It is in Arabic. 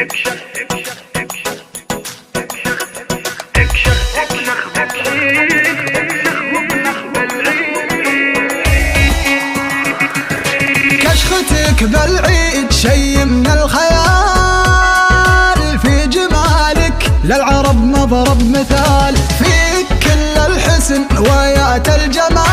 كشختك بالعيد شي من الخيال، في جمالك للعرب مضرب مثال، فيك كل الحسن ويات الجمال.